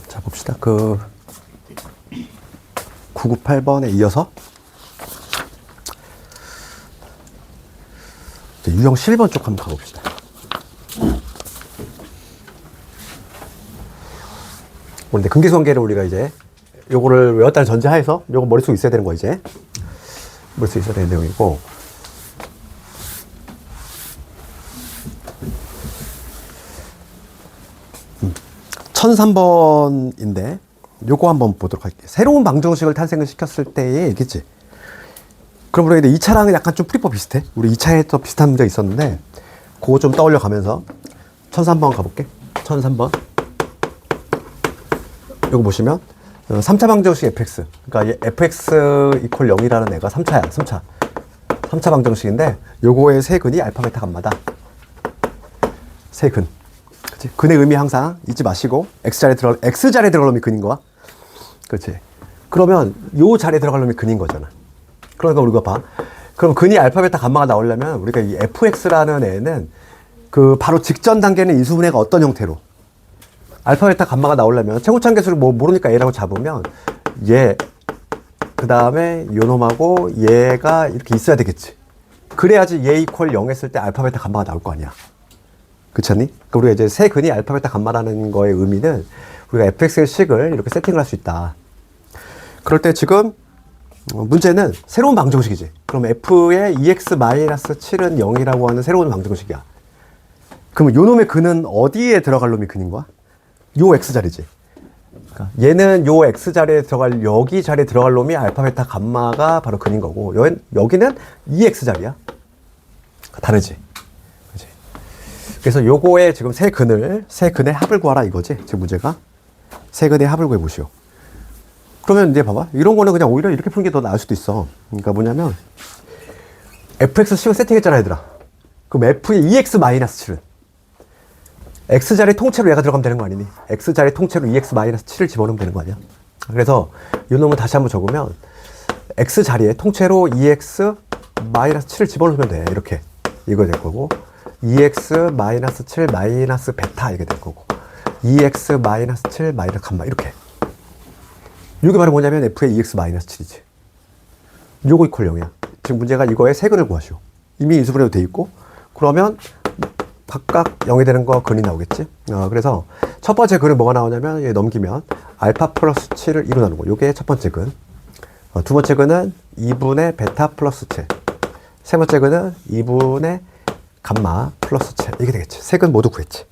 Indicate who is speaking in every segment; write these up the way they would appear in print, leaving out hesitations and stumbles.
Speaker 1: 자, 봅시다. 998번에 이어서 유형 11번 쪽 한번 가봅시다. 근데 근계수관계를 우리가 이제 요거를 외웠다는 전제하에서 요거 머릿속에 있어야 되는 거 이제 머릿속에 있어야 되는 내용이고, 1003번인데 요거 한번 보도록 할게요. 새로운 방정식을 탄생을 시켰을 때에 있겠지. 그럼 우리가 이제 2차랑은 약간 좀 풀이법 비슷해. 우리 2차에 또 비슷한 문제가 있었는데 그거 좀 떠올려 가면서 1003번 가볼게. 1003번 요거 보시면 3차 방정식 fx, 그러니까 fx 이퀄 0이라는 애가 3차야. 3차 방정식인데 요거의 세근이 알파 베타 감마다. 세근. 그치? 근의 의미 항상 잊지 마시고 x자리에 들어갈 놈이 근인 거야. 그렇지? 그러면 요 자리에 들어갈 놈이 근인 거잖아. 그러니까 우리가 봐. 그럼 근이 알파 베타 감마가 나오려면 우리가 이 fx라는 애는 그 바로 직전 단계는 인수분해가 어떤 형태로 알파 베타 감마가 나오려면 최고차원 계수를 뭐 모르니까 얘라고 잡으면 얘, 그 다음에 요 놈하고 얘가 이렇게 있어야 되겠지. 그래야지 얘 이퀄 0 했을 때 알파 베타 감마가 나올 거 아니야. 그렇지 않니? 그러니까 우리가 이제 세 근이 알파 베타 감마라는 거의 의미는 우리가 fx의 식을 이렇게 세팅을 할 수 있다. 그럴 때 지금 문제는 새로운 방정식이지. 그럼 f의 2x-7은 0이라고 하는 새로운 방정식이야. 그러면 요 놈의 근은 어디에 들어갈 놈이 근인 거야? 요 x자리지. 그러니까 얘는 요 x자리에 들어갈, 여기 자리에 들어갈 놈이 알파 베타 감마가 바로 근인 거고, 여기는 2x자리야. 다르지. 그치? 그래서 요거에 지금 세 근의 합을 구하라 이거지. 지금 문제가. 세 근의 합을 구해보시오. 그러면 이제 봐봐. 이런 거는 그냥 오히려 이렇게 푸는 게 더 나을 수도 있어. 그러니까 뭐냐면 fx 식을 세팅했잖아 얘들아. 그럼 f의 2x-7은 x자리 통째로 얘가 들어가면 되는 거 아니니? x자리 통째로 2x-7을 집어넣으면 되는 거 아니야? 그래서 이 놈은 다시 한번 적으면 x자리에 통째로 2x-7을 집어넣으면 돼. 이렇게. 이거 될 거고 2x-7 마이너스 베타 이게 될 거고 2x-7 마이너스 감마 이렇게. 이게 바로 뭐냐면 f의 2x-7이지. 요거 이퀄 0이야. 지금 문제가 이거의 세근을 구하시오. 이미 인수분해도 돼 있고, 그러면 각각 0이 되는 거 근이 나오겠지. 그래서 첫 번째 근은 뭐가 나오냐면 얘 넘기면 알파 플러스 7을 2로 나누고 요게 첫 번째 근. 두 번째 근은 2분의 베타 플러스 7. 세 번째 근은 2분의 감마 플러스 7. 이게 되겠지. 세 근 모두 구했지.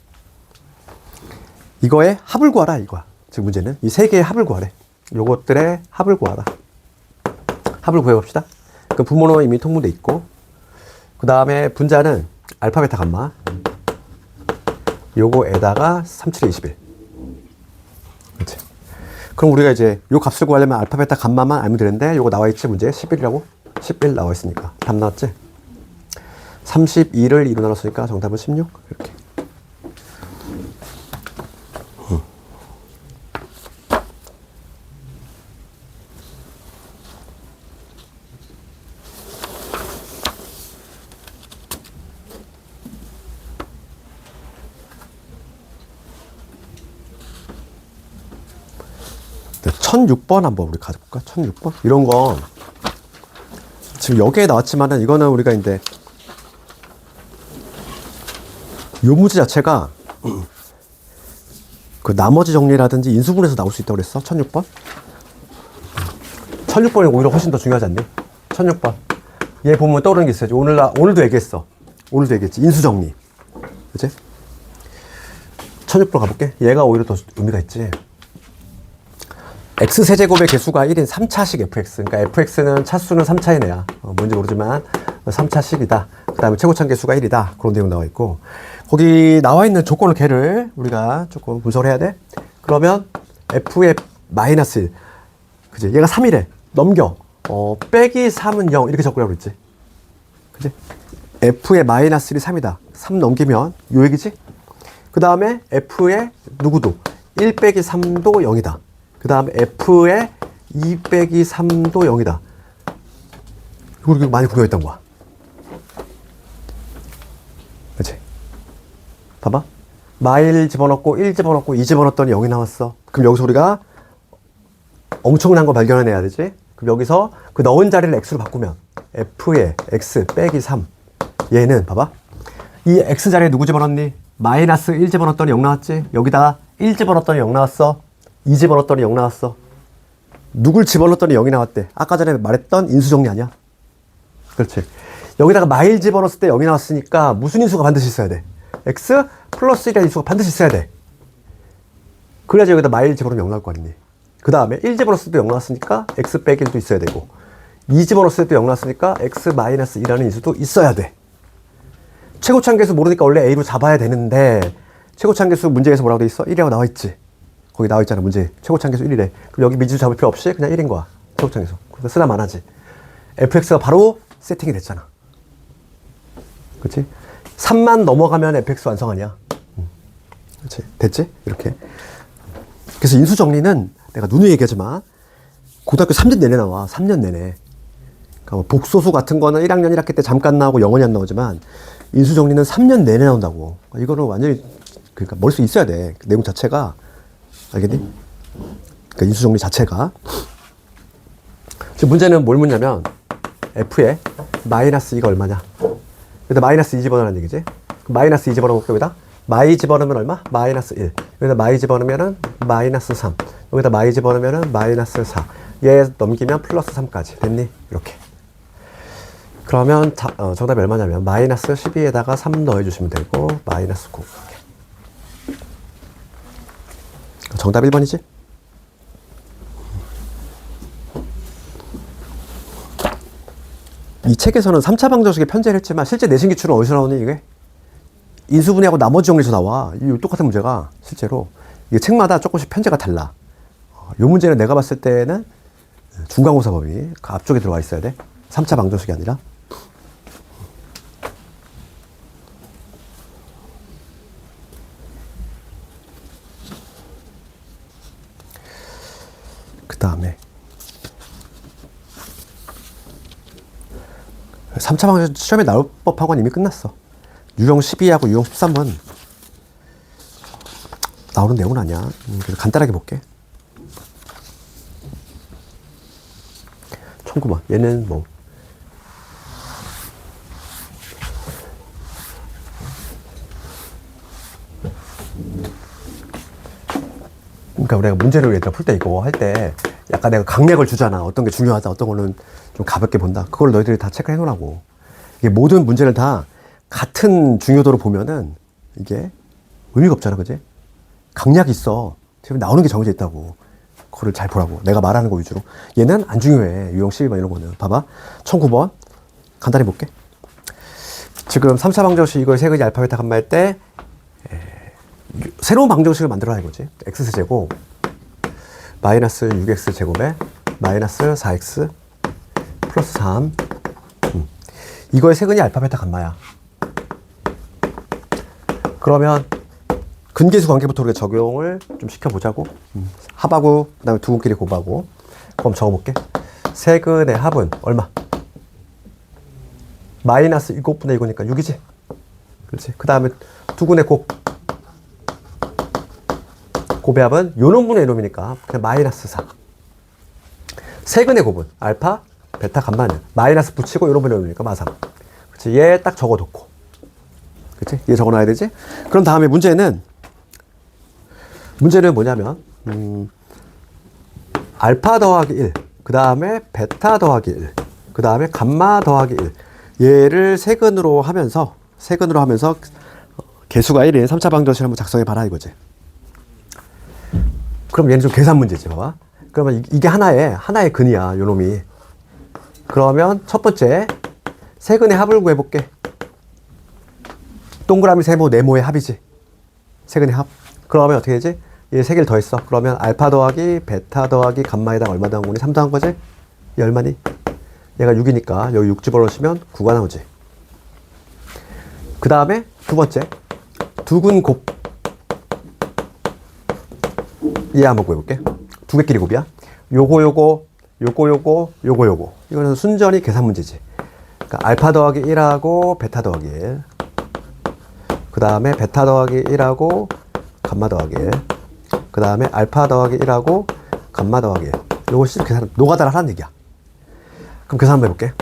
Speaker 1: 이거의 합을 구하라 이거야. 지금 문제는 이 세 개의 합을 구하래. 요것들의 합을 구하라. 합을 구해봅시다. 그 부모는 이미 통분돼 있고, 그 다음에 분자는 알파 베타 감마. 요거에다가 37에 21. 그렇지. 그럼 우리가 이제 요 값을 구하려면 알파 베타 감마만 알면 되는데, 요거 나와 있지 문제 11이라고? 11 나와 있으니까 답 나왔지? 32를 2로 나눴으니까 정답은 16. 이렇게. 네, 1006번 한번 우리 가져볼까? 1006번? 이런 건 지금 여기에 나왔지만은 이거는 우리가 이제 요 문제 자체가 그 나머지 정리라든지 인수분해에서 나올 수 있다고 그랬어. 1006번? 1006번이 오히려 훨씬 더 중요하지 않니? 1006번. 얘 보면 떠오르는 게 있어야지. 오늘도 얘기했어. 오늘도 얘기했지. 인수정리. 그치? 1006번 가볼게. 얘가 오히려 더 의미가 있지. x세제곱의 개수가 1인 3차식 fx. 그러니까 fx는 차수는 3차인 애야. 뭔지 모르지만 3차식이다. 그 다음에 최고차원 개수가 1이다. 그런 내용 나와 있고, 거기 나와 있는 조건을 걔를 우리가 조금 분석을 해야 돼. 그러면 f의 마이너스 1. 그지? 얘가 3이래. 넘겨. 빼기 3은 0. 이렇게 적으라고 그랬지. 그지? f의 마이너스 1이 3이다. 3 넘기면 요 얘기지? 그 다음에 f의 누구도 1 빼기 3도 0이다. 그 다음에 f의 2 빼기 3도 0이다. 이거 많이 구경했던 거야. 그치? 봐봐. 마일 집어넣고 1 집어넣고 2 집어넣었더니 0이 나왔어. 그럼 여기서 우리가 엄청난 거 발견해내야 되지? 그럼 여기서 그 넣은 자리를 x로 바꾸면 f의 x 빼기 3 얘는 봐봐 이 x 자리에 누구 집어넣니? 마이너스 1 집어넣었더니 0 나왔지? 여기다가 1 집어넣었더니 0 나왔어. 2 집어넣었더니 0 나왔어. 누굴 집어넣었더니 0이 나왔대. 아까 전에 말했던 인수정리 아니야? 그렇지. 여기다가 마일 집어넣었을 때 0이 나왔으니까 무슨 인수가 반드시 있어야 돼? x 플러스 1이라는 인수가 반드시 있어야 돼. 그래야지 여기다 마일 집어넣으면 0 나올 거 아니니. 그 다음에 1 집어넣었을 때 0 나왔으니까 x 빼기 1도 있어야 되고 2 집어넣었을 때 0 나왔으니까 x 마이너스 2라는 인수도 있어야 돼. 최고차항계수 모르니까 원래 a로 잡아야 되는데 최고차항계수 문제에서 뭐라고 돼 있어? 1이라고 나와 있지. 거기 나와 있잖아 문제. 최고차항계수 1이래. 그럼 여기 미지수 잡을 필요 없이 그냥 1인 거야. 최고차항계수. 그래서 쓰나만 하지. fx가 바로 세팅이 됐잖아. 그렇지? 3만 넘어가면 fx 완성 아니야. 그렇지? 됐지? 이렇게. 그래서 인수정리는 내가 누누이 얘기하지만 고등학교 3년 내내 나와. 3년 내내. 그러니까 뭐 복소수 같은 거는 1학년 1학기 때 잠깐 나오고 영원히 안 나오지만 인수정리는 3년 내내 나온다고. 이거는 완전히 그러니까 머릿속에 있어야 돼. 그 내용 자체가. 알겠니? 그러니까 인수정리 자체가. 지금 문제는 뭘 묻냐면 f에 마이너스 2가 얼마냐. 여기다 마이너스 2 집어넣으라는 얘기지. 마이너스 2 집어넣을게 여기다. 마이 집어넣으면 얼마? 마이너스 1. 여기다 마이 집어넣으면은 마이너스 3. 여기다 마이 집어넣으면은 마이너스 4. 얘 넘기면 플러스 3까지. 됐니? 이렇게. 그러면 정답이 얼마냐면 마이너스 12에다가 3 넣어주시면 되고 마이너스 9. 이렇게. 정답 1번이지? 이 책에서는 3차 방정식에 편제를 했지만 실제 내신 기출은 어디서 나오니 이게? 인수분해하고 나머지 정리에서 나와. 이 똑같은 문제가 실제로 이게 책마다 조금씩 편제가 달라. 이 문제는 내가 봤을 때는 중간고사 범위 그 앞쪽에 들어와 있어야 돼. 3차 방정식이 아니라. 그 다음에 3차 방정식 시험에 나올 법하고는 이미 끝났어. 유형 12하고 유형 13은 나오는 내용은 아니야. 그래서 간단하게 볼게. 1009번. 얘는 뭐 그러니까 우리가 문제를 얘들아 풀 때 이거 할 때 약간 내가 강약을 주잖아. 어떤 게 중요하다, 어떤 거는 좀 가볍게 본다. 그걸 너희들이 다 체크해 놓으라고. 이게 모든 문제를 다 같은 중요도로 보면은 이게 의미가 없잖아, 그지? 강약이 있어. 지금 나오는 게 정해져 있다고. 그거를 잘 보라고. 내가 말하는 거 위주로. 얘는 안 중요해. 유형 12번 이런 거는. 봐봐. 1009번. 간단히 볼게. 지금 3차 방정식 이걸 세 가지 알파벳 감마할 때 새로운 방정식을 만들어라 이거지. x제곱 마이너스 6x 제곱에 마이너스 4x 플러스 3 이거의 세근이 알파베타 감마야. 그러면 근계수 관계부터 우리가 적용을 좀 시켜보자고. 합하고 그 다음에 두근끼리 곱하고. 그럼 적어볼게. 세근의 합은 얼마? 마이너스 7분의 2니까 6이지. 그렇지. 그 다음에 두근의 곱의 합은 요놈분의 요놈이니까 그냥 마이너스 4. 세근의 곱은 알파, 베타, 감마는 마이너스 붙이고 요놈분의 요놈이니까 마삼. 그렇지. 얘 딱 적어놓고. 그렇지. 얘 적어놔야 되지. 그럼 다음에 문제는 뭐냐면 알파 더하기 1, 그 다음에 베타 더하기 1, 그 다음에 감마 더하기 1 얘를 세근으로 하면서 개수가 1인 3차 방정식을 한번 작성해 봐라 이거지. 그럼 얘는 좀 계산 문제지, 봐봐. 그러면 이게 하나의 근이야, 요놈이. 그러면 첫 번째, 세근의 합을 구해볼게. 동그라미 세모, 네모의 합이지. 세근의 합. 그러면 어떻게 되지? 얘 세 개를 더했어. 그러면 알파 더하기, 베타 더하기, 감마에다가 얼마 더한 거니? 3 더한 거지? 얘 얼마니? 얘가 6이니까 여기 6 집어넣으시면 9가 나오지. 그 다음에 두 번째, 두근 곱. 얘 한번 구해볼게. 두 개끼리 곱이야. 요거. 이거는 순전히 계산 문제지. 그러니까 알파 더하기 1하고 베타 더하기 1. 그 다음에 베타 더하기 1하고 감마 더하기 1. 그 다음에 알파 더하기 1하고 감마 더하기 1. 요것이 계산, 노가다를 하는 얘기야. 그럼 계산 한번 해볼게.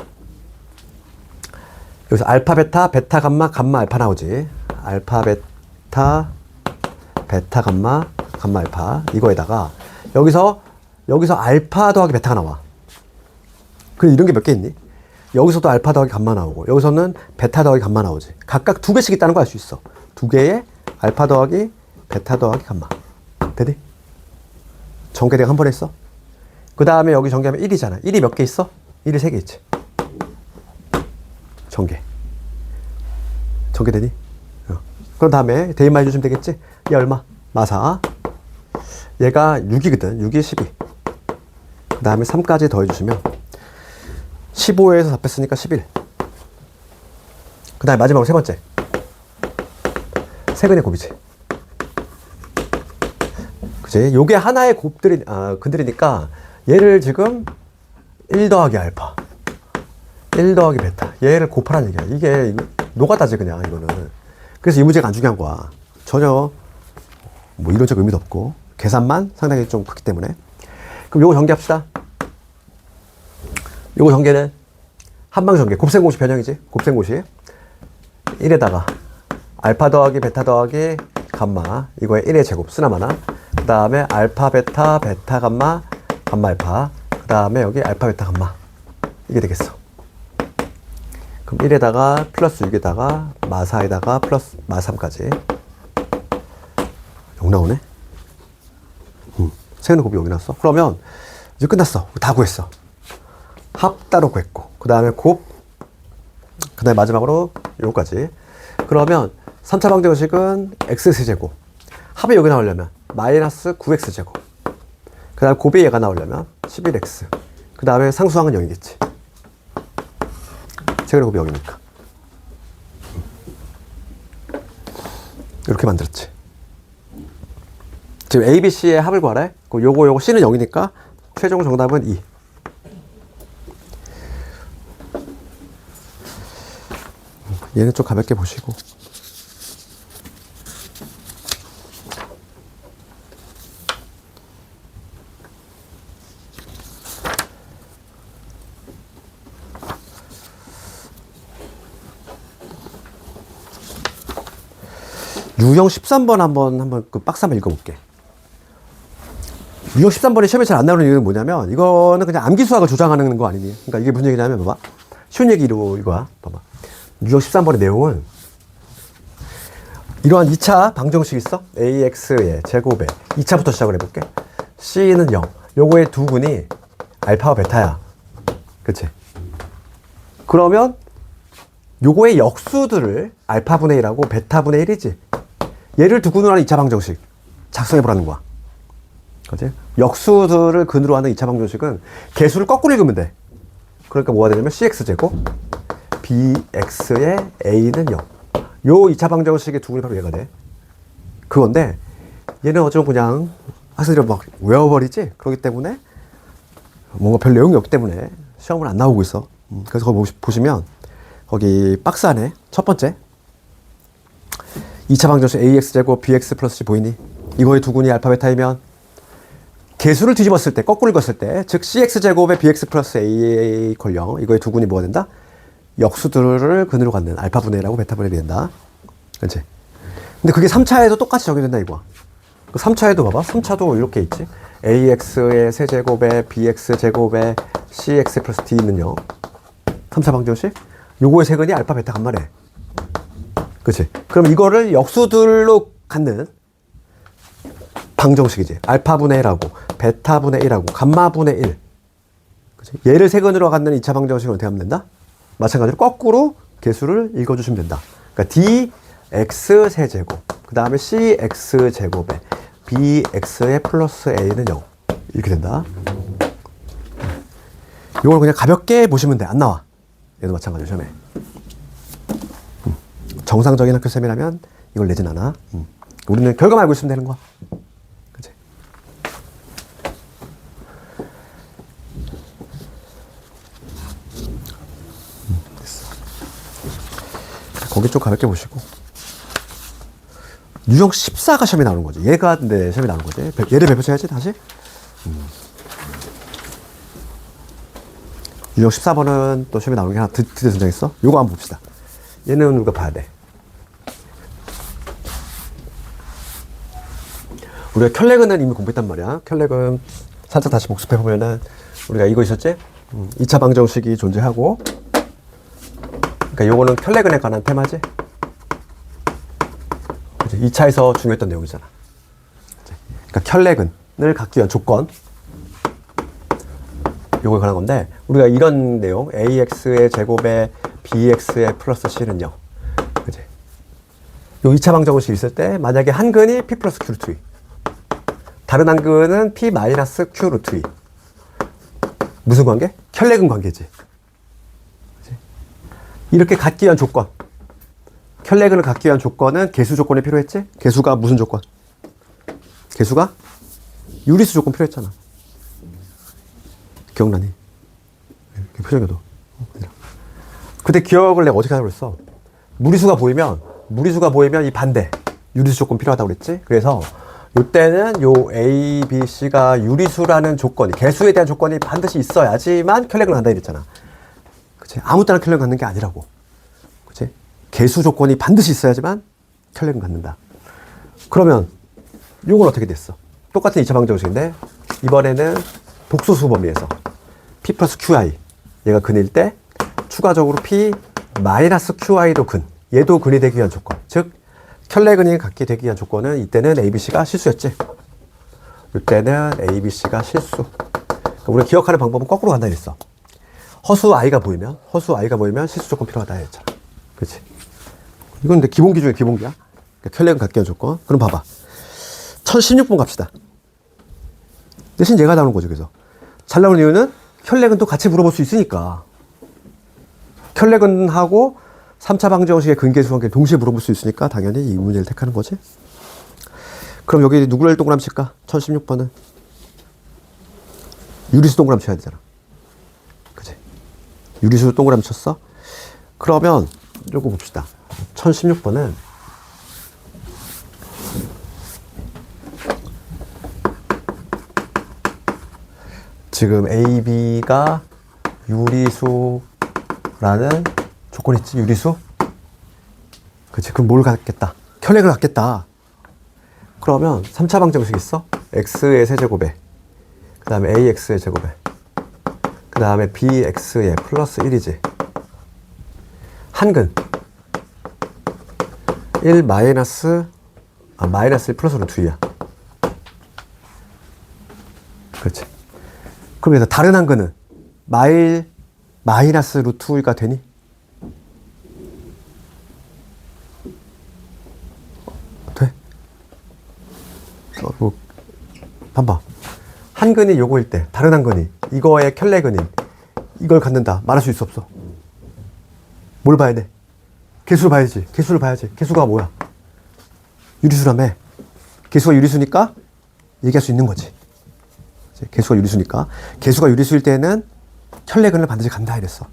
Speaker 1: 여기서 알파, 베타, 베타, 감마, 감마, 알파 나오지. 알파, 베타, 베타, 감마, 감마, 알파. 이거에다가 여기서 알파 더하기 베타가 나와. 그럼 이런 게 몇 개 있니? 여기서도 알파 더하기 감마 나오고 여기서는 베타 더하기 감마 나오지. 각각 두 개씩 있다는 거 알 수 있어. 두 개의 알파 더하기 베타 더하기 감마. 되니? 전개대가 한 번에 있어. 그 다음에 여기 전개하면 1이잖아. 1이 몇 개 있어? 1이 3개 있지. 전개되니? 그런 다음에 대입만 해주시면 되겠지? 얘 얼마? 마사. 얘가 6이거든. 6이 12. 그 다음에 3까지 더해주시면 15에서 4 뺐으니까 11. 그 다음에 마지막으로 세 번째. 세근의 곱이지. 그치? 요게 하나의 근들이니까 얘를 지금 1 더하기 알파, 1 더하기 베타. 얘를 곱하라는 얘기야. 이게 노가다지 그냥 이거는. 그래서 이 문제가 안 중요한 거야. 전혀 뭐 이론적 의미도 없고 계산만 상당히 좀 크기 때문에. 그럼 요거 전개합시다. 요거 전개는 한방 전개. 곱셈공식 변형이지. 곱셈공식. 1에다가 알파 더하기 베타 더하기 감마. 이거에 1의 제곱 쓰나마나. 그 다음에 알파 베타 베타 감마 감마 알파. 그 다음에 여기 알파 베타 감마. 이게 되겠어. 그럼 1에다가 플러스 6에다가 마사에다가 플러스 마3까지. 6 나오네. 세는 곱이 여기 나왔어. 그러면 이제 끝났어. 다 구했어. 합 따로 구했고, 그 다음에 곱, 그 다음에 마지막으로 요거까지. 그러면 3차 방정식은 x세제곱. 합이 여기 나오려면 마이너스 9x제곱. 그 다음에 곱이 얘가 나오려면 11x. 그 다음에 상수항은 0이겠지. 세근의 곱이 0이니까. 이렇게 만들었지. 지금 A, B, C의 합을 구하래. 요거 C는 0이니까 최종 정답은 2. 얘는 좀 가볍게 보시고. 유형 13번 한번 그 박스 한번 읽어볼게. 유형 13번이 시험에 잘 안 나오는 이유는 뭐냐면, 이거는 그냥 암기수학을 조장하는 거 아니니? 그러니까 이게 무슨 얘기냐면, 봐봐. 쉬운 얘기로 이거야. 봐봐. 유형 13번의 내용은 이러한 2차 방정식 있어? AX의 제곱에 2차부터 시작을 해볼게. C는 0. 요거의 두 군이 알파와 베타야. 그치? 그러면 요거의 역수들을 알파분의 1하고 베타분의 1이지. 얘를 두 군으로 하는 2차 방정식 작성해보라는 거야. 그치? 역수들을 근으로 하는 2차 방정식은 개수를 거꾸로 읽으면 돼. 그러니까 뭐가 되냐면 CX제곱 BX의 A는 0. 요 2차 방정식의 두 군이 바로 얘가 돼. 그건데 얘는 어쩌면 그냥 학생들이 막 외워버리지. 그렇기 때문에 뭔가 별 내용이 없기 때문에 시험은 안 나오고 있어. 그래서 거기 보시면 거기 박스 안에 첫 번째 2차 방정식 AX제곱 BX 플러스 C 보이니? 이거의 두 군이 알파 베타이면 개수를 뒤집었을 때, 거꾸로 읽었을 때, 즉 CX제곱에 BX 플러스 AA 걸 0. 이거의 두 군이 뭐가 된다? 역수들을 근으로 갖는 알파분의 1하고 베타분의 1이 된다. 그렇지? 근데 그게 3차에도 똑같이 적용된다 이거야. 3차에도 봐봐. 3차도 이렇게 있지. AX의 세제곱에 BX제곱에 CX 플러스 D는 0. 3차 방정식. 요거의 세근이 알파 베타 감마래. 그치? 그럼 이거를 역수들로 갖는 방정식이지. 알파분의 1하고 베타분의 1하고 감마분의 1. 그치? 얘를 세근으로 갖는 2차 방정식은 어떻게 하면 된다? 마찬가지로 거꾸로 개수를 읽어주시면 된다. 그러니까 dx 세제곱, 그 다음에 cx 제곱에 bx의 플러스 a는 0. 이렇게 된다. 이걸 그냥 가볍게 보시면 돼. 안 나와. 얘도 마찬가지로 시험에. 정상적인 학교 쌤이라면 이걸 내진 않아. 우리는 결과만 알고 있으면 되는 거야. 그치? 됐어. 거기 좀 가볍게 보시고. 유형 14가 시험에 나오는 거지. 얘가 네, 시험에 나오는 거지. 얘를 배포해야지 다시. 유형 14번은 또 시험에 나오는 게 하나 드디어 등장했어. 요거 한번 봅시다. 얘는 우리가 봐야 돼. 우리가 켤레근은 이미 공부했단 말이야. 켤레근 살짝 다시 복습해보면은 우리가 이거 있었지? 2차 방정식이 존재하고, 그러니까 요거는 켤레근에 관한 테마지? 그치? 2차에서 중요했던 내용이잖아. 그치? 그러니까 켤레근을 갖기 위한 조건, 요거에 관한 건데, 우리가 이런 내용, ax의 제곱에 bx의 플러스 c는요. 그치? 요 2차 방정식이 있을 때, 만약에 한 근이 p 플러스 q 루트 2, 다른 한 근은 p 마이너스 q 루트 2. 무슨 관계? 켤레근 관계지. 그치? 이렇게 갖기 위한 조건. 켤레근을 갖기 위한 조건은 개수 조건이 필요했지? 개수가 무슨 조건? 개수가 유리수 조건 필요했잖아. 기억나니? 표정에도. 그때 기억을 내가 어떻게 하라고 그랬어? 무리수가 보이면 이 반대. 유리수 조건 필요하다고 그랬지? 그래서 이때는 요 A, B, C가 유리수라는 조건이, 개수에 대한 조건이 반드시 있어야지만 켤레근을 한다 이랬잖아. 그치? 아무 때나 켤레근 갖는 게 아니라고. 그치? 개수 조건이 반드시 있어야지만 켤레근 갖는다. 그러면 요건 어떻게 됐어? 똑같은 2차 방정식인데 이번에는 복소수 범위에서 P 플러스 QI, 얘가 근일 때 추가적으로 P 마이너스 QI도 근, 얘도 근이 되기 위한 조건. 즉 켤레근이 갖게 되기 위한 조건은 이때는 ABC가 실수였지. 이때는 ABC가 실수. 그러니까 우리가 기억하는 방법은 거꾸로 간다 이랬어. 허수 I가 보이면 실수 조건 필요하다 했잖아. 그렇지? 이건 근데 기본기 중에 기본기야. 그러니까 켤레근 갖게 위한 조건. 그럼 봐봐. 1016번 갑시다. 대신 얘가 나오는 거죠. 그래서 잘 나오는 이유는 켤레근도 같이 물어볼 수 있으니까. 켤레근하고 3차 방정식의 근계수 관계를 동시에 물어볼 수 있으니까 당연히 이 문제를 택하는 거지. 그럼 여기 누구를 동그라미 칠까? 1016번은 유리수 동그라미 쳐야 되잖아. 그치? 유리수 동그라미 쳤어? 그러면 요거 봅시다. 1016번은 지금 A, B가 유리수라는 조건이 있지, 유리수? 그치, 그럼 뭘 갖겠다? 켤레근을 갖겠다. 그러면 3차 방정식 있어? x의 세제곱에, 그 다음에 ax의 제곱에, 그 다음에 bx의 플러스 1이지. 한근 1 마이너스 1 플러스 루트 2야. 그렇지. 그럼 여기서 다른 한근은 마이너스 루트 2가 되니? 돼? 봐봐. 한근이 요거일 때 다른 한근이 이거의 켤레근인 이걸 갖는다 말할 수 있어 없어? 뭘 봐야 돼? 개수를 봐야지. 개수를 봐야지. 개수가 뭐야? 유리수라며. 개수가 유리수니까 얘기할 수 있는 거지. 개수가 유리수니까. 개수가 유리수일 때는 켤레근을 반드시 간다 이랬어.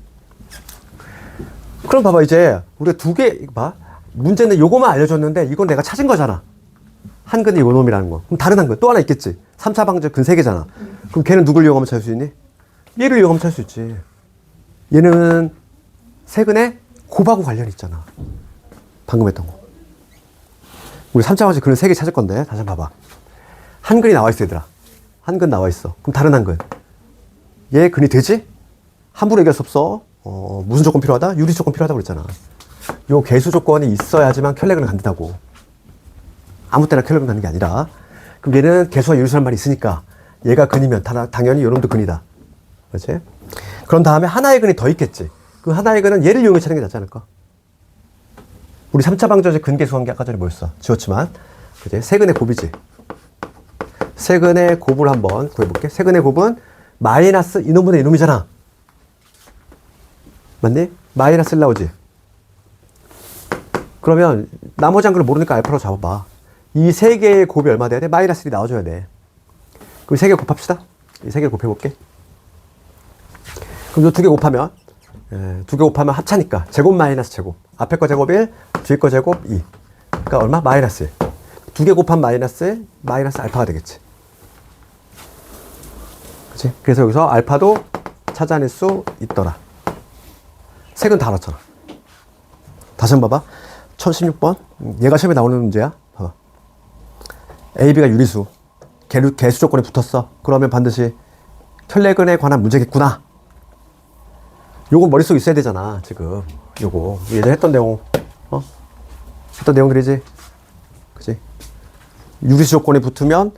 Speaker 1: 그럼 봐봐. 이제 우리가 두 개 봐. 문제는 요거만 알려줬는데 이건 내가 찾은 거잖아. 한근이 요 놈이라는 거. 그럼 다른 한근 또 하나 있겠지. 3차 방정 근 3개잖아. 그럼 걔는 누굴 이용하면 찾을 수 있니? 얘를 이용하면 찾을 수 있지. 얘는 세근의 곱하고 관련이 있잖아. 방금 했던 거. 우리 3차 방정 근을 3개 찾을 건데 다시 한번 봐봐. 한근이 나와 있어 얘들아. 한근 나와 있어. 그럼 다른 한근. 얘 근이 되지? 함부로 얘기할 수 없어. 무슨 조건 필요하다? 유리 조건 필요하다고 그랬잖아. 요 개수 조건이 있어야지만 켤레근을 간다고. 아무 때나 켤레근 갖는 게 아니라. 그럼 얘는 개수와 유리수란 말이 있으니까 얘가 근이면 당연히 요놈도 근이다. 그렇지? 그런 다음에 하나의 근이 더 있겠지. 그 하나의 근은 얘를 이용해 찾는 게 낫지 않을까? 우리 3차 방정식 근계수 관계 아까 전에 뭐였어? 지웠지만. 그치? 세근의 곱이지. 세근의 곱을 한번 구해볼게. 세근의 곱은 마이너스 이놈분의 이놈이잖아. 맞니? 마이너스 1 나오지? 그러면 나머지 한 근을 모르니까 알파로 잡아봐. 이 세 개의 곱이 얼마 돼야 돼? 마이너스 1이 나와줘야 돼. 그럼 세 개 곱합시다. 이 세 개 곱해볼게. 그럼 이 두 개 곱하면 두 개 곱하면 합차니까 제곱 마이너스 제곱. 앞에 거 제곱 1, 뒤에 거 제곱 2. 그러니까 얼마? 마이너스 1. 두 개 곱한 마이너스 알파가 되겠지. 그치? 그래서 여기서 알파도 찾아낼 수 있더라. 색은 다 알았잖아. 다시 한번 봐봐. 1016번. 얘가 시험에 나오는 문제야. 봐봐. A, B가 유리수. 개수 조건이 붙었어. 그러면 반드시 혈례근에 관한 문제겠구나. 요거 머릿속에 있어야 되잖아, 지금. 요거. 예전에 했던 내용. 했던 내용들이지. 그치? 유리수 조건이 붙으면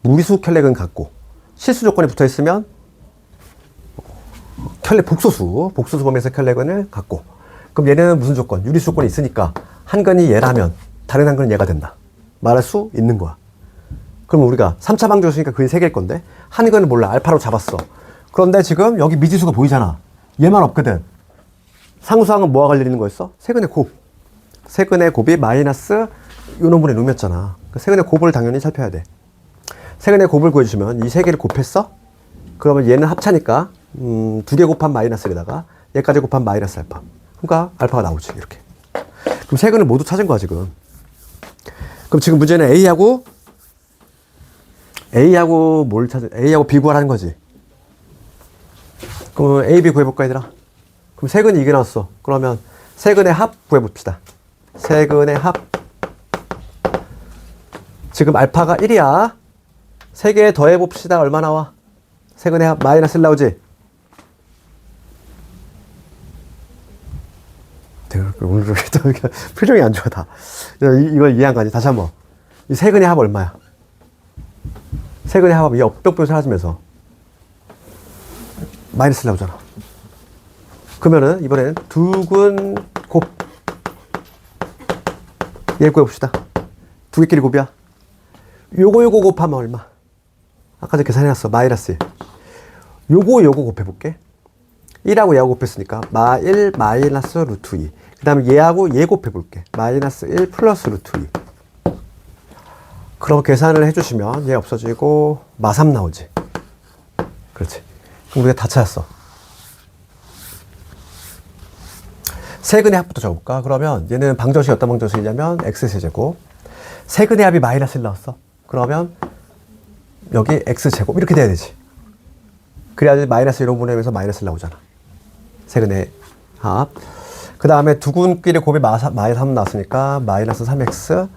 Speaker 1: 무리수 혈례근 같고, 실수 조건이 붙어 있으면 복소수 범위에서 혈례근을 갖고. 그럼 얘는 무슨 조건? 유리수 조건이 있으니까 한 근이 얘라면 다른 한 근은 얘가 된다. 말할 수 있는 거야. 그럼 우리가 3차 방정식이니까 근이 3개일 건데 한 근은 몰라. 알파로 잡았어. 그런데 지금 여기 미지수가 보이잖아. 얘만 없거든. 상수항은 뭐와 관련 있는 거였어? 세근의 곱. 세근의 곱이 마이너스 요 놈분의 놈이었잖아. 세근의 곱을 당연히 살펴야 돼. 세근의 곱을 구해주시면 이 세 개를 곱했어? 그러면 얘는 합차니까 두 개 곱한 마이너스에다가 얘까지 곱한 마이너스 알파. 그러니까 알파가 나오지. 이렇게. 그럼 세근을 모두 찾은 거야 지금. 그럼 지금 문제는 A하고 A하고 B 구하라는 거지. 그럼 A, B 구해볼까 얘들아? 그럼 세근이 이게 나왔어. 그러면 세근의 합 구해봅시다. 세근의 합. 지금 알파가 1이야. 세 개 더해봅시다. 얼마 나와? 세근의 합 마이너스 1 나오지? 오늘 표정이 안 좋아 다. 이걸 이해한 거 아니? 다시 한번. 이 세근의 합 얼마야? 세근의 합이 역병병 사라지면서 마이너스 나오잖아. 그러면은 이번에는 두근 곱. 얘 구해봅시다. 두 개끼리 곱이야. 요거 곱하면 얼마? 아까 전에 계산해놨어. 마이너스 1. 요거 곱해볼게. 1하고 얘하고 곱했으니까 마1 마이너스 루트 2. 그 다음에 얘하고 얘 곱해볼게. 마이너스 1 플러스 루트 2. 그럼 계산을 해주시면 얘 없어지고 마3 나오지. 그렇지. 그럼 우리가 다 찾았어. 세근의 합부터 적어볼까? 그러면 얘는 방정식이 어떤 방정식이냐면 x세제곱. 세근의 합이 마이너스 1 나왔어. 그러면 여기 x제곱 이렇게 돼야 되지. 그래야지 마이너스 1로 분해하면서 마이너스 1 나오잖아. 세근의 합. 그 다음에 두근끼리 곱이 마이너스 3 나왔으니까 마이너스 3x.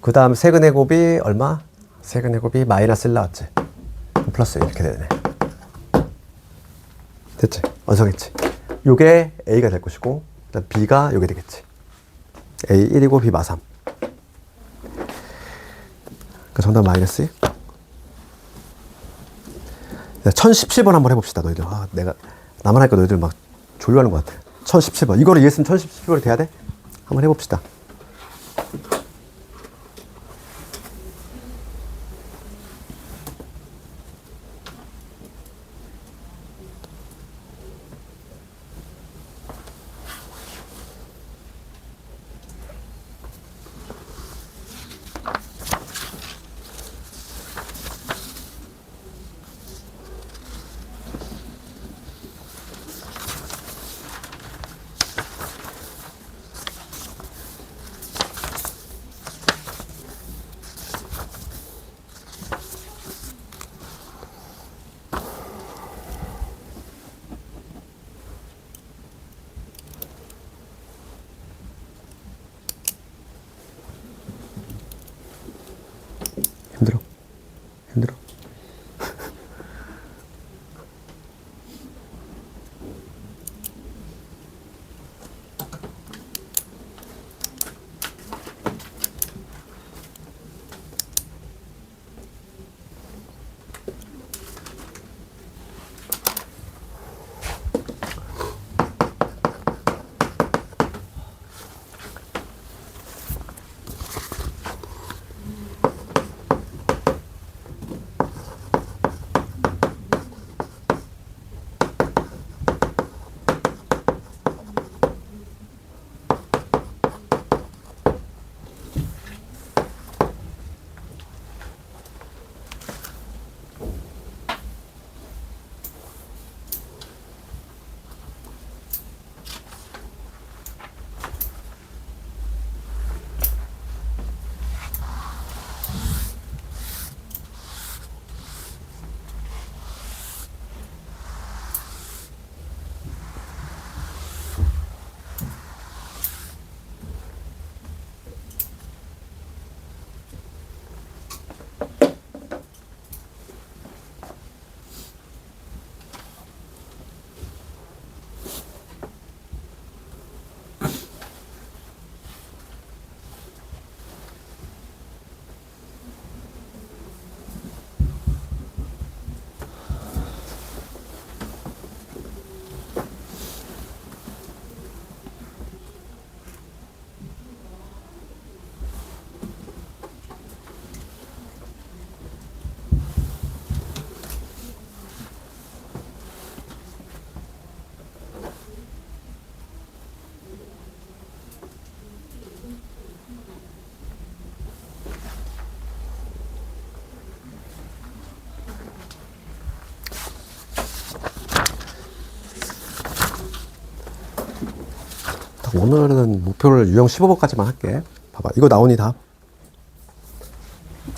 Speaker 1: 그 다음 세근의 곱이 얼마? 세근의 곱이 마이너스 1 나왔지. 플러스 이렇게 되네. 됐지? 완성했지? 요게 A가 될 것이고 그다음 B가 요게 되겠지. A 1이고 B 마 3. 그 정답 마이너스 1. 1017번 한번 해봅시다. 너희들. 내가 나만 하니까 너희들 막 졸려하는 것 같아. 1017번. 이거를 이해했으면 1017번이 돼야 돼? 한번 해봅시다. 자, 오늘은 목표를 유형 15번까지만 할게. 봐봐. 이거 나오니 다?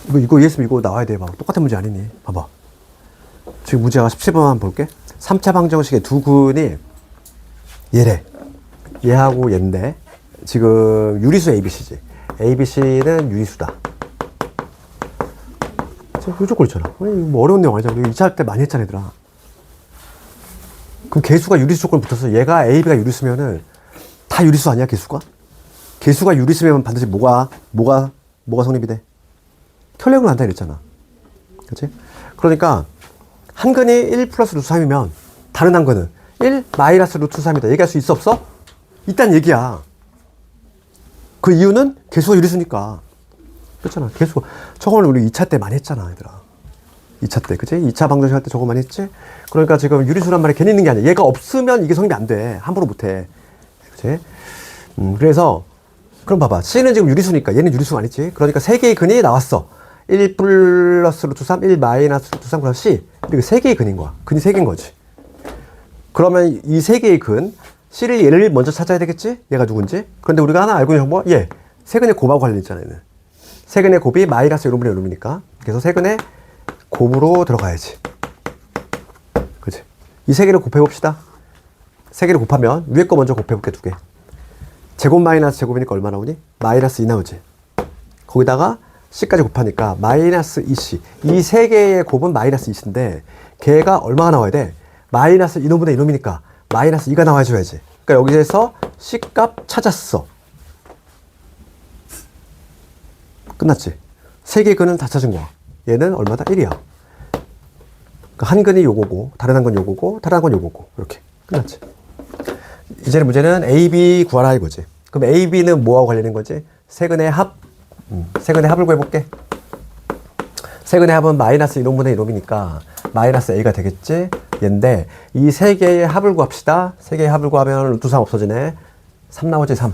Speaker 1: 이거 이해했으면 이거 나와야 돼. 봐봐. 똑같은 문제 아니니? 봐봐. 지금 문제가 17번만 볼게. 3차 방정식의 두 근이 얘래. 얘하고 얘인데 지금 유리수 ABC지. ABC는 유리수다. 이 조건 있잖아. 뭐 어려운 내용 아니잖아. 이거 2차 할 때 많이 했잖아, 얘들아. 그럼 개수가 유리수 조건 붙어서 얘가 AB가 유리수면은 다 유리수 아니야, 개수가? 개수가 유리수면 반드시 뭐가 성립이 돼? 혈액은 한다 이랬잖아. 그치? 그러니까 한 근이 1 플러스 루트 3이면 다른 한 근은 1 마이너스 루트 3이다. 얘기할 수 있어, 없어? 있다는 얘기야. 그 이유는 개수가 유리수니까. 그렇잖아. 개수가. 저걸 우리 2차 때 많이 했잖아, 얘들아. 2차 때, 그치? 2차 방정식 할 때 저거 많이 했지? 그러니까 지금 유리수란 말이 괜히 있는 게 아니야. 얘가 없으면 이게 성립이 안 돼. 함부로 못 해. 그치? 그래서, 그럼 봐봐. C는 지금 유리수니까 얘는 유리수가 아니지. 그러니까 세 개의 근이 나왔어. 1 플러스 루트 3, 1 마이너스 루트 3 플러스 C. 이렇게 세 개의 근인 거야. 근이 세 개인 거지. 그러면 이 세 개의 근, C를 얘를 먼저 찾아야 되겠지? 얘가 누군지? 그런데 우리가 하나 알고 있는 거, 얘. 세근의 곱하고 관련있잖아, 얘는. 세근의 곱이 마이너스 1분의 1이니까. 그래서 세근의 곱으로 들어가야지. 그치? 이 세 개를 곱해봅시다. 세 개를 곱하면, 위에 거 먼저 곱해볼게, 두 개. 제곱 마이너스 제곱이니까 얼마 나오니? 마이너스 2 나오지. 거기다가 C까지 곱하니까 마이너스 2C. 이 세 개의 곱은 마이너스 2C인데, 걔가 얼마가 나와야 돼? 마이너스 이놈분의 이놈이니까 마이너스 2가 나와줘야지. 그러니까 여기에서 C값 찾았어. 끝났지? 세 개 근은 다 찾은 거야. 얘는 얼마다? 1이야. 그러니까 한 근이 요거고, 다른 한 건 요거고, 다른 한 건 요거고. 이렇게. 끝났지? 이제는 문제는 AB 구하라 이거지. 그럼 AB는 뭐하고 관련된 거지? 세 근의 합. 세 근의 합을 구해볼게. 세 근의 합은 마이너스 이놈분의 이놈이니까 마이너스 A가 되겠지? 얘인데 이 세 개의 합을 구합시다. 세 개의 합을 구하면 루트 3 없어지네. 3 나오지 3.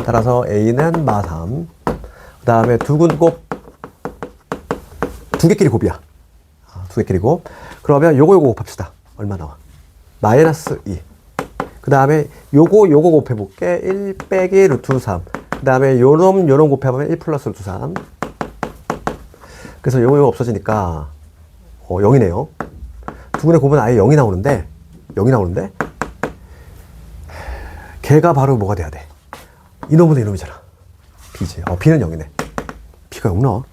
Speaker 1: 따라서 A는 마 3. 그 다음에 두 근 곱. 두 개끼리 곱이야. 두 개끼리 곱. 그러면 요거 곱합시다. 얼마 나와? 마이너스 2. 그 다음에 요거 곱해볼게. 1 빼기 루트 3. 그 다음에 요놈 곱해보면 1 플러스 루트 3. 그래서 요거 없어지니까 0이네요. 두 근의 곱은 아예 0이 나오는데 걔가 바로 뭐가 돼야 돼? 이놈보다 이놈이잖아. B지. B는 0이네. B가 0 나와.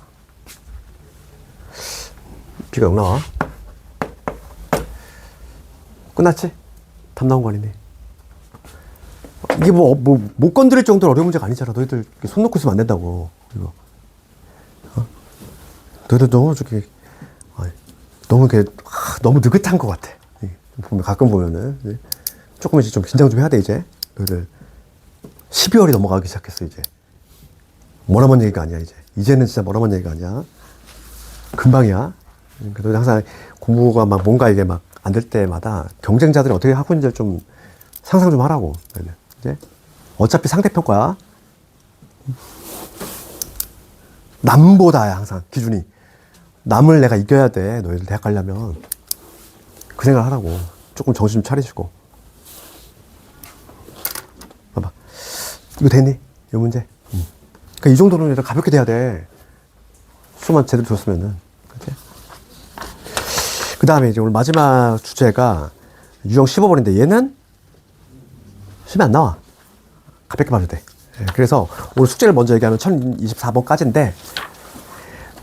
Speaker 1: B가 0 나와. 끝났지? 답 나온 거 아니네. 이게 못 건드릴 정도로 어려운 문제가 아니잖아. 너희들 손 놓고 있으면 안 된다고. 이거. 너희들 너무 너무 느긋한 것 같아. 가끔 보면은. 조금 이제 좀 긴장 좀 해야 돼, 이제. 너희들 12월이 넘어가기 시작했어, 이제. 머나먼 얘기가 아니야, 이제. 이제는 진짜 머나먼 얘기가 아니야. 금방이야. 그래도 항상 공부가 막 뭔가 이게 막 안 될 때마다 경쟁자들이 어떻게 하고 있는지 좀 상상 좀 하라고. 이제. 어차피 상대편 거야. 남보다야, 항상 기준이. 남을 내가 이겨야 돼. 너희들 대학 가려면. 그 생각을 하라고. 조금 정신 좀 차리시고. 봐봐. 이거 됐니? 이 문제. 그러니까 이 정도는 일단 가볍게 돼야 돼. 수만 제대로 들었으면은. 그치? 그 다음에 이제 오늘 마지막 주제가 유형 15번인데 얘는 시험에 안 나와. 가볍게 봐도 돼. 그래서 오늘 숙제를 먼저 얘기하면 1024번까지인데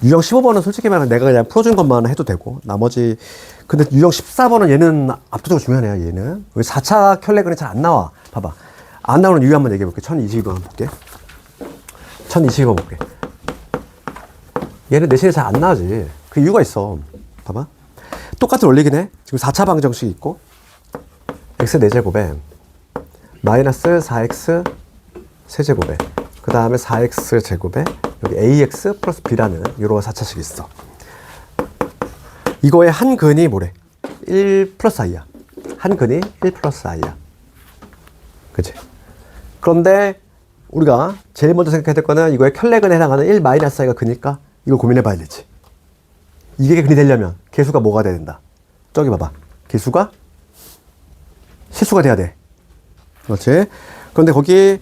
Speaker 1: 유형 15번은 솔직히 말하면 내가 그냥 풀어준 것만 해도 되고 나머지 근데 유형 14번은 얘는 압도적으로 중요하네요. 얘는 왜 4차 켤레근이 잘 안 나와. 봐봐. 안 나오는 이유 한번 얘기해 볼게. 1022번 한번 볼게. 1022번 볼게. 얘는 내신에 잘 안 나오지. 그 이유가 있어. 봐봐. 똑같은 원리긴 해. 지금 4차 방정식이 있고 x 4제곱에 마이너스 4x 세제곱에 그 다음에 4x 제곱에 여기 ax 플러스 b라는 이런 4차식이 있어. 이거의 한 근이 뭐래? 1 플러스 i야. 한 근이 1 플러스 i야. 그치? 그런데 우리가 제일 먼저 생각해야 될 거는 이거의 켤레근에 해당하는 1 마이너스 i가 근일까? 이걸 고민해 봐야 되지. 이게 근이 되려면 개수가 뭐가 돼야 된다? 저기 봐봐. 개수가 실수가 돼야 돼. 그렇지? 그런데 거기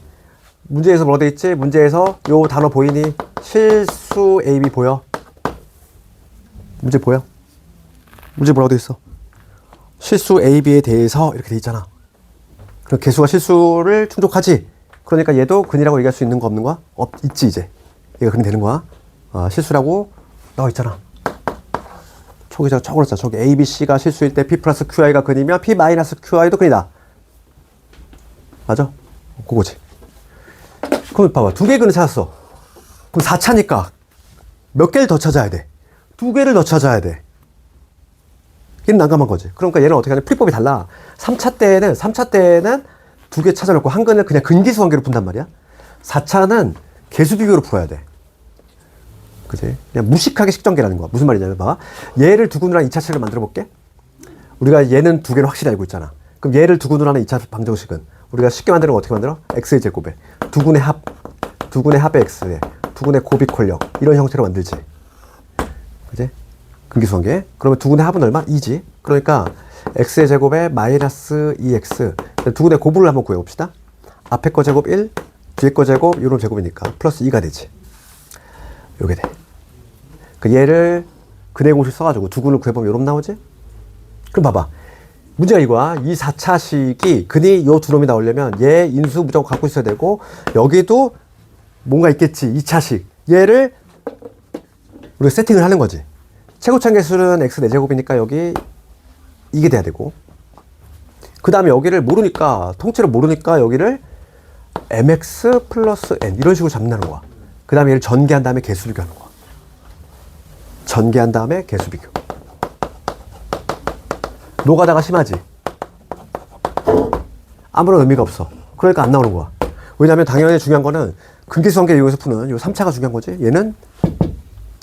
Speaker 1: 문제에서 뭐라 돼 있지? 문제에서 요 단어 보이니? 실수 AB 보여? 문제 보여? 문제 뭐라고 돼 있어? 실수 AB에 대해서 이렇게 돼 있잖아. 그럼 개수가 실수를 충족하지. 그러니까 얘도 근이라고 얘기할 수 있는 거 없는 거야? 있지 이제. 얘가 근이 되는 거야. 실수라고 나와 있잖아. 저기서 적어놨잖아. 저기 A, B, C가 실수일 때 P 플러스 QI가 근이면 P 마이너스 QI도 근이다. 맞아? 그거지. 그럼 봐봐. 두 개의 근을 찾았어. 그럼 4차니까 몇 개를 더 찾아야 돼? 두 개를 더 찾아야 돼. 얘는 난감한 거지. 그러니까 얘는 어떻게 하냐. 풀이법이 달라. 3차 때는 두 개 찾아놓고 한 근을 그냥 근기수 관계로 푼단 말이야. 4차는 개수 비교로 풀어야 돼. 그지? 그냥 무식하게 식전개라는 거야. 무슨 말이냐면 봐. 얘를 두근으로 하는 2차 식을 만들어 볼게. 우리가 얘는 두 개를 확실히 알고 있잖아. 그럼 얘를 두근으로 하는 2차 방정식은 우리가 쉽게 만드는 거 어떻게 만들어? x의 제곱에 두근의 합의 x에 두근의 곱이콜력 이런 형태로 만들지. 그지? 근기수 관계. 그러면 두근의 합은 얼마? 2지. 그러니까 x의 제곱에 마이너스 2x. 두근의 곱을 한번 구해봅시다. 앞에 거 제곱 1, 뒤에 거 제곱, 요런 제곱이니까 플러스 2가 되지. 요게 돼. 그 얘를 근의 공식 써가지고 두근을 구해보면 요런 나오지? 그럼 봐봐. 문제가 이거야. 이 4차식이 근이 요 두 놈이 나오려면 얘 인수 무조건 갖고 있어야 되고 여기도 뭔가 있겠지. 2차식. 얘를 우리가 세팅을 하는 거지. 최고차 개수는 x 4제곱이니까 여기 이게 돼야 되고 그 다음에 여기를 모르니까 통째로 모르니까 여기를 mx 플러스 n 이런 식으로 잡는다는 거야. 그 다음에 얘를 전개한 다음에 개수 비교하는 거야. 전개한 다음에 개수 비교. 노가다가 심하지? 아무런 의미가 없어. 그러니까 안 나오는 거야. 왜냐면 당연히 중요한 거는 근계수 관계 이용해서 푸는 요 3차가 중요한 거지. 얘는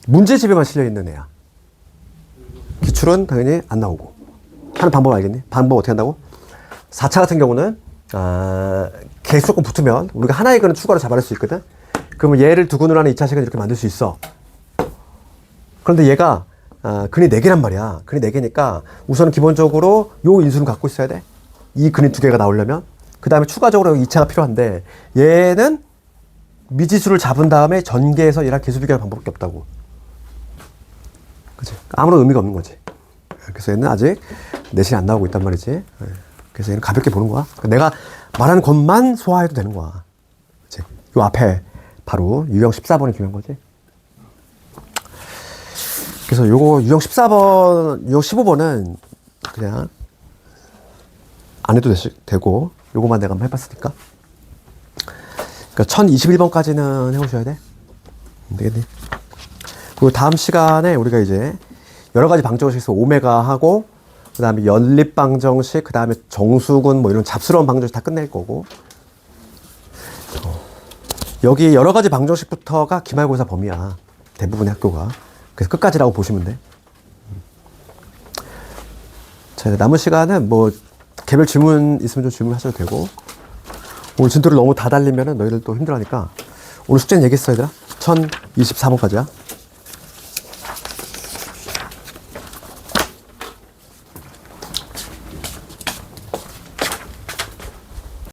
Speaker 1: 문제집에만 실려있는 애야. 기출은 당연히 안 나오고. 하는 방법 알겠니? 방법 어떻게 한다고? 4차 같은 경우는 개수 조금 붙으면 우리가 하나의 근은 추가로 잡아낼 수 있거든. 그러면 얘를 두 근으로 하는 2차식은 이렇게 만들 수 있어. 그런데 얘가 근이 4개란 말이야. 근이 4개니까 우선은 기본적으로 요 인수는 갖고 있어야 돼. 이 근이 2개가 나오려면. 그 다음에 추가적으로 2차가 필요한데 얘는 미지수를 잡은 다음에 전개해서 얘랑 개수 비교할 방법밖에 없다고. 그치? 아무런 의미가 없는 거지. 그래서 얘는 아직 내신이 안 나오고 있단 말이지. 그래서 얘는 가볍게 보는 거야. 내가 말하는 것만 소화해도 되는 거야. 그치? 요 앞에 바로 유형 14번이 중요한 거지. 그래서 요거 유형 14번, 유형 15번은 그냥 안 해도 되고 요거만 내가 한번 해봤으니까. 그러니까 1021번까지는 해오셔야 돼. 안 되겠니? 그리고 다음 시간에 우리가 이제 여러 가지 방정식에서 오메가 하고 그 다음에 연립 방정식, 그 다음에 정수근 뭐 이런 잡스러운 방정식 다 끝낼 거고 여기 여러 가지 방정식부터가 기말고사 범위야. 대부분의 학교가. 그래서 끝까지라고 보시면 돼. 자, 남은 시간은 뭐 개별 질문 있으면 좀 질문하셔도 되고 오늘 진도를 너무 다 달리면은 너희들 또 힘들어하니까 오늘 숙제는 얘기했어 얘들아. 1024번까지야.